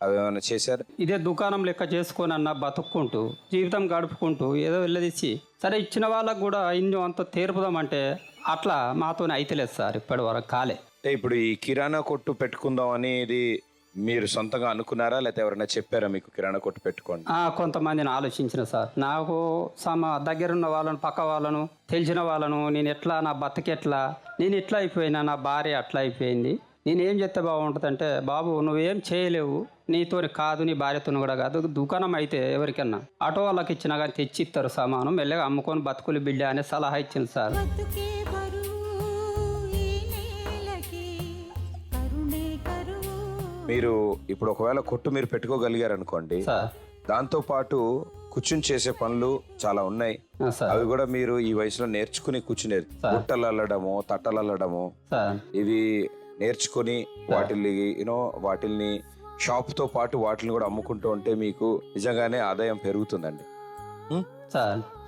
అవి ఏమైనా చేశారు? ఇదే దుకాణం లెక్క చేసుకొని అన్న బతుక్కుంటూ జీవితం గడుపుకుంటూ ఏదో వెళ్ళదీసి సరే ఇచ్చిన వాళ్ళకు కూడా ఇన్నో అంత తీర్పుదామంటే అట్లా మాతోనే అయితలేదు సార్, ఇప్పటి వరకు కాలే. అంటే ఇప్పుడు ఈ కిరాణా కొట్టు పెట్టుకుందాం అనేది మీరు సొంతంగా అనుకున్నారా, లేకపోతే ఎవరైనా చెప్పారా మీకు కిరాణా కొట్టు పెట్టుకోండి? కొంతమందిని ఆలోచించిన సార్. నాకు దగ్గరున్న వాళ్ళను, పక్క వాళ్ళను, తెలిసిన వాళ్ళను, నేను ఎట్లా నా బతకెట్లా, నేను ఇట్లా అయిపోయినా, నా భార్య అట్లా అయిపోయింది, నేనేం చేస్తే బాగుంటుంది అంటే, బాబు నువ్వేం చేయలేవు, నీతో కాదు నీ భార్యతో కూడా కాదు, దుకాణం అయితే ఎవరికన్నా ఆటో వాళ్ళకి ఇచ్చినా కానీ తెచ్చి ఇస్తారు సామాను, మెల్లగా అమ్ముకొని బతుకులు బిడ్డ అనే సలహా ఇచ్చింది సార్. మీరు ఇప్పుడు ఒకవేళ కొట్టు మీరు పెట్టుకోగలిగారు అనుకోండి, దాంతో పాటు కూర్చుని చేసే పనులు చాలా ఉన్నాయి. అవి కూడా మీరు ఈ వయసులో నేర్చుకుని కూర్చునేది, బుట్టలు అల్లడము, తట్టలు అల్లడము, ఇవి నేర్చుకుని వాటిల్ని షాప్ తో పాటు వాటిని కూడా అమ్ముకుంటూ ఉంటే మీకు నిజంగానే ఆదాయం పెరుగుతుందండి.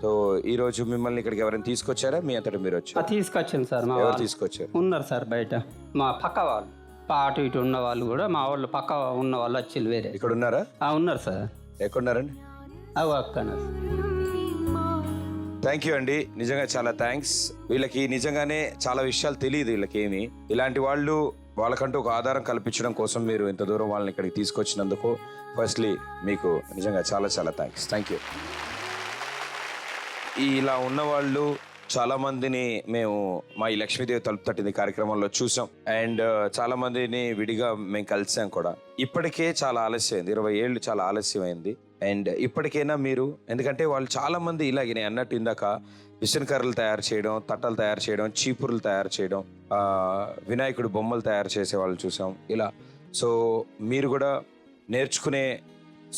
సో ఈ రోజు మిమ్మల్ని ఇక్కడికి ఎవరైనా తీసుకొచ్చారా? మీ అంతటా మీరు వచ్చారు? తీసుకొచ్చాను సార్. ఎవరు తీసుకొచ్చారు? ఉన్నారు సార్ బయట, మా పక్క వాళ్ళు, అటు ఇటు ఉన్న వాళ్ళు కూడా, మా వాళ్ళు పక్క ఉన్న వాళ్ళు వచ్చి వేరే ఇక్కడ ఉన్నారా? ఉన్నారు సార్. ఎక్కడున్నారండి? అక్కడ. థ్యాంక్ యూ అండి, నిజంగా చాలా థ్యాంక్స్. వీళ్ళకి నిజంగానే చాలా విషయాలు తెలియదు వీళ్ళకేమి. ఇలాంటి వాళ్ళు వాళ్ళకంటూ ఒక ఆధారం కల్పించడం కోసం మీరు ఇంత దూరం వాళ్ళని ఇక్కడికి తీసుకొచ్చినందుకు ఫస్ట్లీ మీకు నిజంగా చాలా చాలా థ్యాంక్స్. Thank you. ఇలా ఉన్నవాళ్ళు చాలా మందిని మేము మా ఈ లక్ష్మీదేవి తలుపు తట్టింది కార్యక్రమంలో చూసాం. అండ్ చాలా మందిని విడిగా మేము కలిసాం కూడా. ఇప్పటికే చాలా ఆలస్యమైంది, 20 ఏళ్ళు చాలా ఆలస్యమైంది. అండ్ ఇప్పటికైనా మీరు, ఎందుకంటే వాళ్ళు చాలా మంది ఇలాగే నేను అన్నట్టు ఇందాక విసనకర్రలు తయారు చేయడం, తట్టలు తయారు చేయడం, చీపుర్లు తయారు చేయడం, వినాయకుడు బొమ్మలు తయారు చేసే వాళ్ళు చూసాం ఇలా. సో మీరు కూడా నేర్చుకునే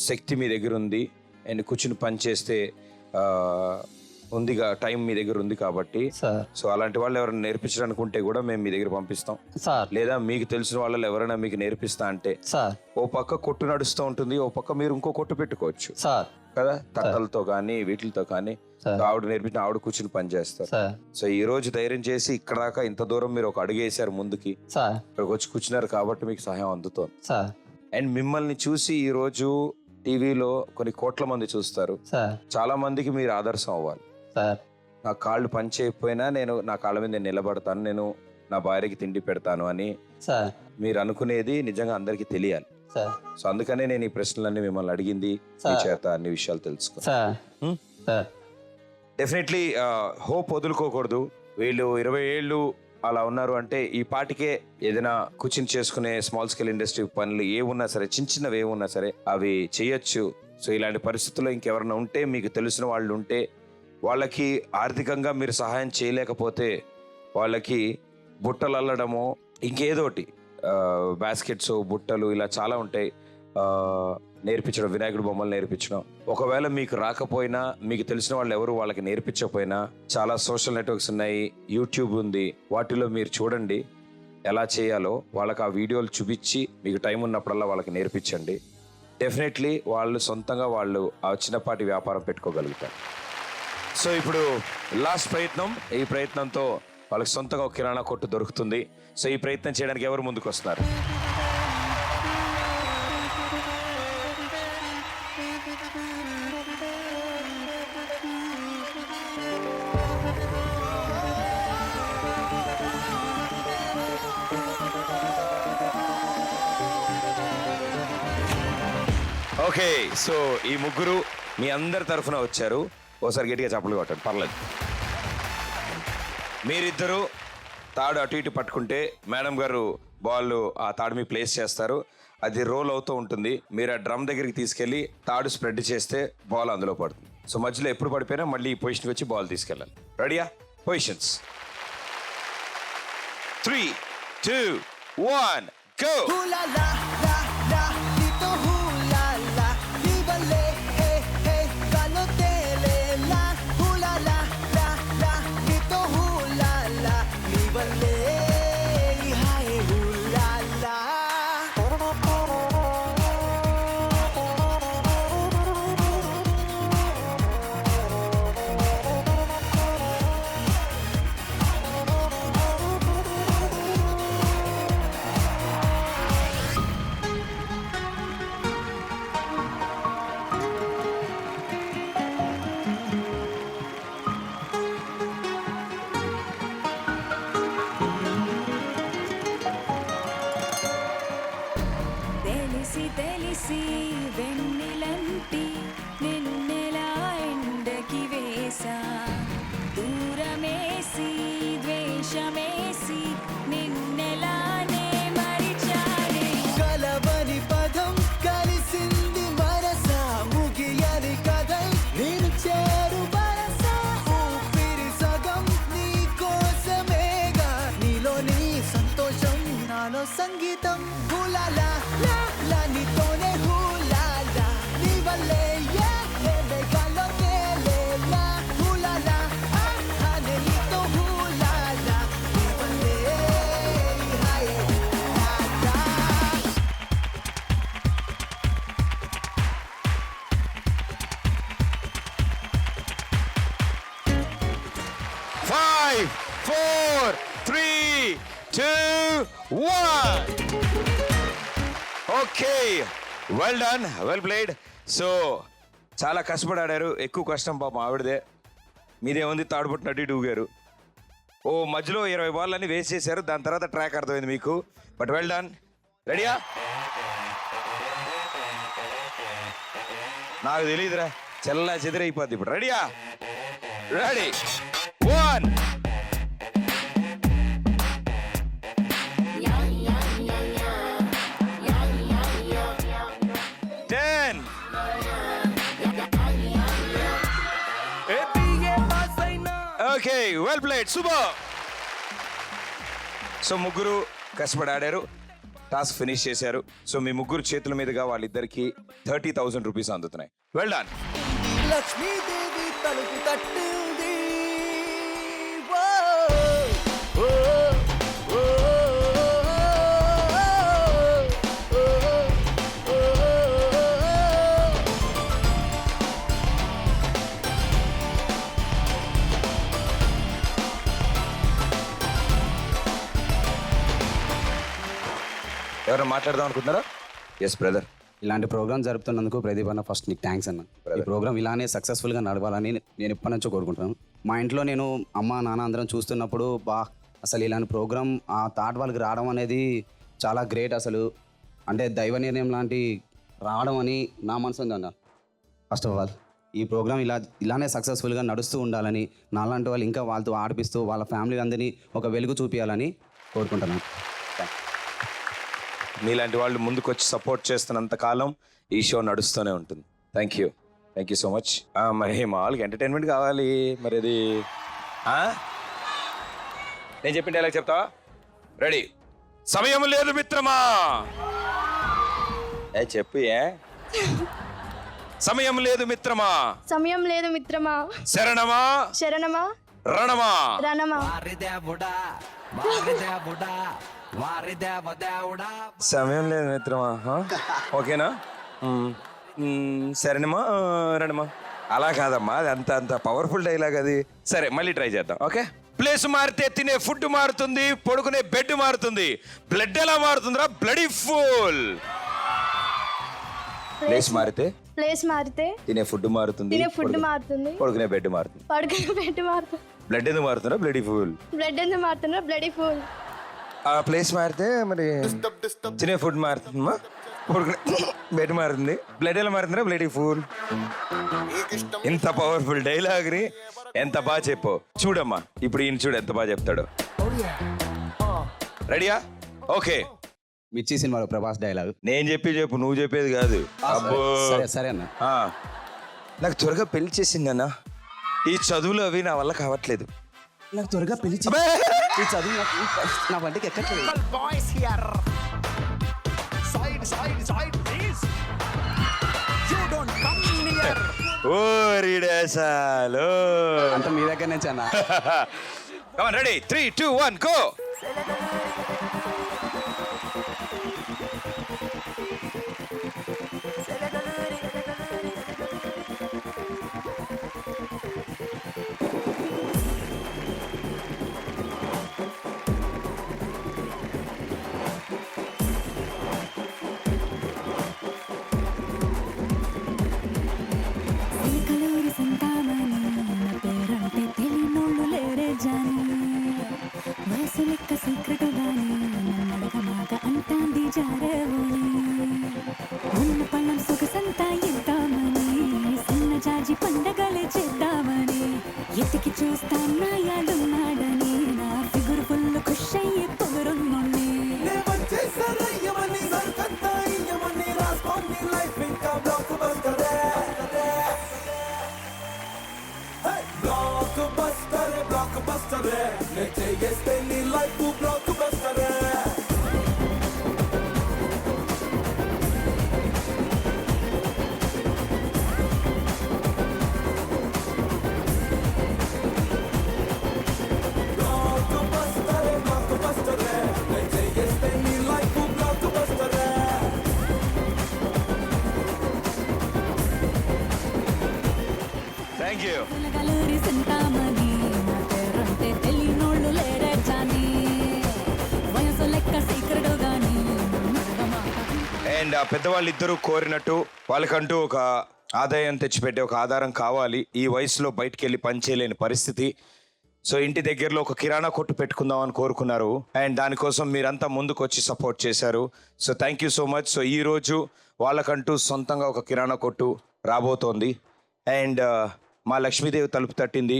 శక్తి మీ దగ్గర ఉంది. అండ్ కూర్చుని పని చేస్తే ఉందిగా, టైం మీ దగ్గర ఉంది కాబట్టి. సార్ సో అలాంటి వాళ్ళు ఎవరైనా నేర్పించడానికి ఉంటే కూడా మేము మీ దగ్గర పంపిస్తాం. సార్ లేదా మీకు తెలిసిన వాళ్ళు ఎవరైనా మీకు నేర్పిస్తా అంటే, సార్ ఓ పక్క కొట్టు నడుస్తూ ఉంటుంది, ఓ పక్క మీరు ఇంకో కొట్టు పెట్టుకోవచ్చు సార్ కదా, తట్టలతో కానీ వీటితో కానీ. సార్. ఆవిడ నేర్పించిన ఆవిడ కూర్చుని పని చేస్తారు. సార్ సో ఈ రోజు ధైర్యం చేసి ఇక్కడ దాకా ఇంత దూరం మీరు ఒక అడుగు వేసారు ముందుకి, సార్ ఇక్కడికి వచ్చి కూర్చున్నారు కాబట్టి మీకు సహాయం అందుతోంది. సార్ అండ్ మిమ్మల్ని చూసి ఈ రోజు టీవీలో కొన్ని కోట్ల మంది చూస్తారు. సార్ చాలా మందికి మీరు ఆదర్శం అవ్వాలి. సార్ నా కాళ్ళు పని చేయకపోయినా నేను నా కాళ్ళ మీద నేను నిలబడతాను, నేను నా భార్యకి తిండి పెడతాను అని సార్ మీరు అనుకునేది నిజంగా అందరికీ తెలియాలి. సార్ సో అందుకనే నేను ఈ ప్రశ్నలన్నీ మిమ్మల్ని అడిగింది, మీ చేత అన్ని విషయాలు తెలుసుకో. సార్ సార్ డెఫినెట్లీ హోప్ వదులుకోకూడదు. వీళ్ళు 20 ఏళ్ళు అలా ఉన్నారు అంటే ఈ పాటికే ఏదైనా కూర్చుని చేసుకునే స్మాల్ స్కేల్ ఇండస్ట్రీ పనులు ఏ ఉన్నా సరే, చిన్న చిన్నవి ఏ ఉన్నా సరే అవి చేయొచ్చు. సో ఇలాంటి పరిస్థితుల్లో ఇంకెవరైనా ఉంటే, మీకు తెలిసిన వాళ్ళు ఉంటే, వాళ్ళకి ఆర్థికంగా మీరు సహాయం చేయలేకపోతే వాళ్ళకి బుట్టలు అల్లడము, ఇంకేదోటి బాస్కెట్స్, బుట్టలు ఇలా చాలా ఉంటాయి నేర్పించడం, వినాయకుడు బొమ్మలు నేర్పించడం. ఒకవేళ మీకు రాకపోయినా, మీకు తెలిసిన వాళ్ళు ఎవరు వాళ్ళకి నేర్పించకపోయినా, చాలా సోషల్ నెట్వర్క్స్ ఉన్నాయి, యూట్యూబ్ ఉంది, వాటిలో మీరు చూడండి ఎలా చేయాలో. వాళ్ళకి ఆ వీడియోలు చూపించి మీకు టైం ఉన్నప్పుడల్లా వాళ్ళకి నేర్పించండి. డెఫినెట్లీ వాళ్ళు సొంతంగా వాళ్ళు ఆ చిన్నపాటి వ్యాపారం పెట్టుకోగలుగుతారు. సో ఇప్పుడు లాస్ట్ ప్రయత్నం. ఈ ప్రయత్నంతో వాళ్ళకి సొంతంగా ఒక కిరాణా కొట్టు దొరుకుతుంది. సో ఈ ప్రయత్నం చేయడానికి ఎవరు ముందుకు వస్తున్నారు? ఓకే, సో ఈ ముగ్గురు మీ అందరి తరఫున వచ్చారు. ఓసారి గట్టిగా చప్పలు కొట్టండి, పర్లేదు. మీరిద్దరూ తాడు అటు ఇటు పట్టుకుంటే మేడం గారు బాల్ ఆ తాడు మీ ప్లేస్ చేస్తారు. అది రోల్ అవుతూ ఉంటుంది. మీరు ఆ డ్రమ్ దగ్గరికి తీసుకెళ్ళి తాడు స్ప్రెడ్ చేస్తే బాల్ అందులో పడుతుంది. సో మధ్యలో ఎప్పుడు పడిపోయినా మళ్ళీ ఈ పొజిషన్కి వచ్చి బాల్ తీసుకెళ్ళాలి. రెడీయా? Positions 3, 2, 1 go. తెలిసి తెలిసి వెన్నెలంటి నేను నెల ఎండకి వేసా, దూరమేసి ద్వేషమేసి నిన్నెలానే మరిచానే. కలవని పదం కలిసింది మనసా, ముగియని కథై నేను చేరు వరసా. ఊపిరి సగం నీ కోసమేగా, నీలో నీ సంతోషం నాలో సంగీతం. హులాలా లా లా నీతోనే హులాలా, నీ వల్లే మేఘాల్లో తేలేలా. హులాలా అనే నీతో హులాలా, నీ వల్లే హాయ్ లాలా. 5, 4, 3, 2, 1. Okay, well done, well played. So చాలా కష్టపడి ఆడారు. ఎక్కువ కష్టం పాపం ఆవిడదే. మీదేముంది, తాడుపట్టినట్టు ఇటు ఊగారు. ఓ మధ్యలో 20 బాళ్ళని వేస్ట్ చేశారు. దాని తర్వాత ట్రాక్ అర్థమైంది మీకు. But well done. రెడీయా? నాకు తెలియదురా, చెల్లా చెదిరైపోద్ది ఇప్పుడు. రెడీయా? Ready 1. Okay, well played, super. So ముగ్గురు కష్టపడి ఆడారు, టాస్క్ ఫినిష్ చేశారు. సో మీ ముగ్గురు చేతుల మీదుగా వాళ్ళిద్దరికి 30,000 రూపీస్ అందుతున్నాయి. Well done. లక్ష్మీదేవి తలుపు తట్టింది. ఓ, ఓ, ఓ, ఓ, ఓ, ఓ. ఎవరైనా మాట్లాడదాం అనుకుంటున్నారా? Yes brother. ఇలాంటి ప్రోగ్రామ్ జరుపుతున్నందుకు ప్రదీప్ అన్న ఫస్ట్ నీకు థ్యాంక్స్ అన్న. ఈ ప్రోగ్రామ్ ఇలానే సక్సెస్ఫుల్గా నడవాలని నేను ఎప్పటి నుంచో కోరుకుంటున్నాను. మా ఇంట్లో నేను అమ్మ నాన్న అందరం చూస్తున్నప్పుడు అసలు ఇలాంటి ప్రోగ్రామ్ ఆ థాట్ వాళ్ళకి రావడం అనేది చాలా గ్రేట్. అసలు అంటే దైవ నిర్ణయం లాంటి రావడం అని నా మనసు ఉంది అన్న. ఫస్ట్ ఆఫ్ ఆల్ ఈ ప్రోగ్రామ్ ఇలానే సక్సెస్ఫుల్గా నడుస్తూ ఉండాలని, నాలాంటి వాళ్ళు ఇంకా వాళ్ళతో ఆడిపిస్తూ వాళ్ళ ఫ్యామిలీ అందరినీ ఒక వెలుగు చూపించాలని కోరుకుంటున్నాను. మీలాంటి వాళ్ళు ముందుకు వచ్చి సపోర్ట్ చేస్తున్నంత కాలం ఈ షో నడుస్తూనే ఉంటుంది. Thank you so much. మరి మా వాళ్ళకి ఎంటర్టైన్మెంట్ కావాలి. మరి అది నేను చెప్పిన డైలాగ్ చెప్తావా? రెడీ? సమయం లేదు మిత్రమా. చెప్పు. సమయం లేదు మిత్రమా. సమయం లేదు మిత్రమా. శరణమా శరణమా. రణమా. రణమా. సమయం లేదు మిత్రమా. ఓకేనా? శరణమా రణమా అలా కాదమ్మా, అది అంత పవర్ఫుల్ డైలాగ్ అది. సరే మళ్ళీ ట్రై చేద్దాం. ఓకే. ప్లేస్ మారితే తినే ఫుడ్ మారుతుంది, పడుకునే బెడ్ మారుతుంది. బ్లడ్ ఎలా మారుతుందిరా? Bloody full. ప్లేస్ మారితే తినే ఫుడ్ మారుతుంది, పడుకునే బెడ్ మారుతుంది. బ్లడ్ ఎందుకు మారుతుందా? Bloody full. ఆ ప్లేస్ మారితే మరి తినే ఫుడ్ మారుతుందమ్మా, పడుకునే బెడ్ మారుతుంది. బ్లడ్ ఎలా మారుతుందా? Bloody fool. ఇంత పవర్ఫుల్ డైలాగ్ ని ఎంత బాగా చెప్పు. చూడమ్మా ఇప్పుడు ఈయన చూడు ఎంత బాగా చెప్తాడు. రెడీయా? ఓకే. మిర్చి సినిమాలో ప్రభాస్ డైలాగ్ నేను చెప్పు, నువ్వు చెప్పేది కాదు. అబ్బో సరే అన్న. నాకు త్వరగా పెళ్లి చేసిందన్నా. ఈ చదువులు అవి నా వల్ల కావట్లేదు. నాకు త్వరగా పెళ్లి ఈ చదువు నా వంటికి ఎక్కట్లేదు. అంత మీ దగ్గర నుంచి అన్న. రెడీ? 3, 2, 1 గో. సీక్రెట్ గాని నన్నడగమాక అంటాంది జారేవోని. ఉన్న పళ్ళం సొగసంతా ఇద్దామని, సన్న జాజి పండగలే చేద్దామని, ఎతికి చూస్తాన్నా యాడున్నాడని, నా ఫిగురు ఫుల్ ఖుష్ అయ్యి పొగరున్నోని. Thank you. అండ్ ఆ పెద్దవాళ్ళు ఇద్దరు కోరినట్టు వాళ్ళకంటూ ఒక ఆదాయం తెచ్చిపెట్టే ఒక ఆధారం కావాలి. ఈ వయసులో బయటికి వెళ్ళి పనిచేయలేని పరిస్థితి. సో ఇంటి దగ్గరలో ఒక కిరాణా కొట్టు పెట్టుకుందాం అని కోరుకున్నారు. అండ్ దానికోసం మీరంతా ముందుకు వచ్చి సపోర్ట్ చేశారు. So thank you so much. So ఈరోజు వాళ్ళకంటూ సొంతంగా ఒక కిరాణా కొట్టు రాబోతోంది. అండ్ మా లక్ష్మీదేవి తలుపు తట్టింది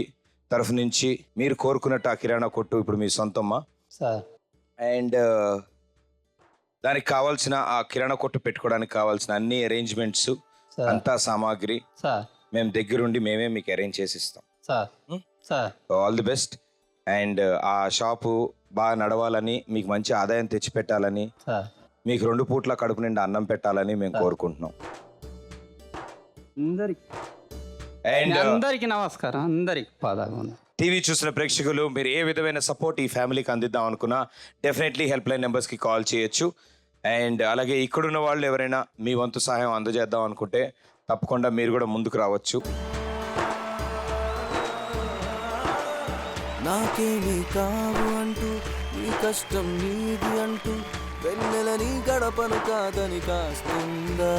తరఫు నుంచి మీరు కోరుకున్నట్టు ఆ కిరాణా కొట్టు ఇప్పుడు మీ సొంతమ్మా సార్. అండ్ దానికి కావాల్సిన ఆ కిరాణా కొట్టు పెట్టుకోవడానికి కావాల్సిన అన్ని అరేంజ్మెంట్స్ అంతా సామాగ్రి మేము దగ్గరుండి మేమే మీకు అరేంజ్ చేసి ఇస్తాం. All the best. అండ్ ఆ షాపు బాగా నడవాలని, మీకు మంచి ఆదాయం తెచ్చిపెట్టాలని, మీకు 2 పూట్ల కడుపు నిండా అన్నం పెట్టాలని మేము కోరుకుంటున్నాం. అండ్ అందరికీ నమస్కారం, అందరికి పాదాలు. టీవీ చూసిన ప్రేక్షకులు మీరు ఏ విధమైన సపోర్ట్ ఈ ఫ్యామిలీకి అందిద్దాం అనుకున్నా డెఫినెట్లీ హెల్ప్ లైన్ నెంబర్స్కి కాల్ చేయొచ్చు. అండ్ అలాగే ఇక్కడున్న వాళ్ళు ఎవరైనా మీ వంతు సహాయం అందజేద్దాం అనుకుంటే తప్పకుండా మీరు కూడా ముందుకు రావచ్చు. నాకేమీ కావు అంటూ నీ కష్టం నీది అంటూ వెన్నెల నీ గడపను కాదని కాస్తుందా,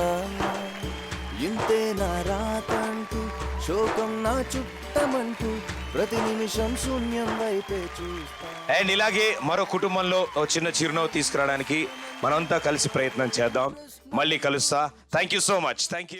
ఇంతే నా రాత అంటూ శోకం నా చుట్టమంటూ ప్రతి నిమిషం శూన్యం వైపే చూస్తా. అండ్ ఇలాగే మరో కుటుంబంలో ఓ చిన్న చిరునవ్వు తీసుకురావడానికి మనంతా కలిసి ప్రయత్నం చేద్దాం. మళ్ళీ కలుస్తా. Thank you so much. Thank you.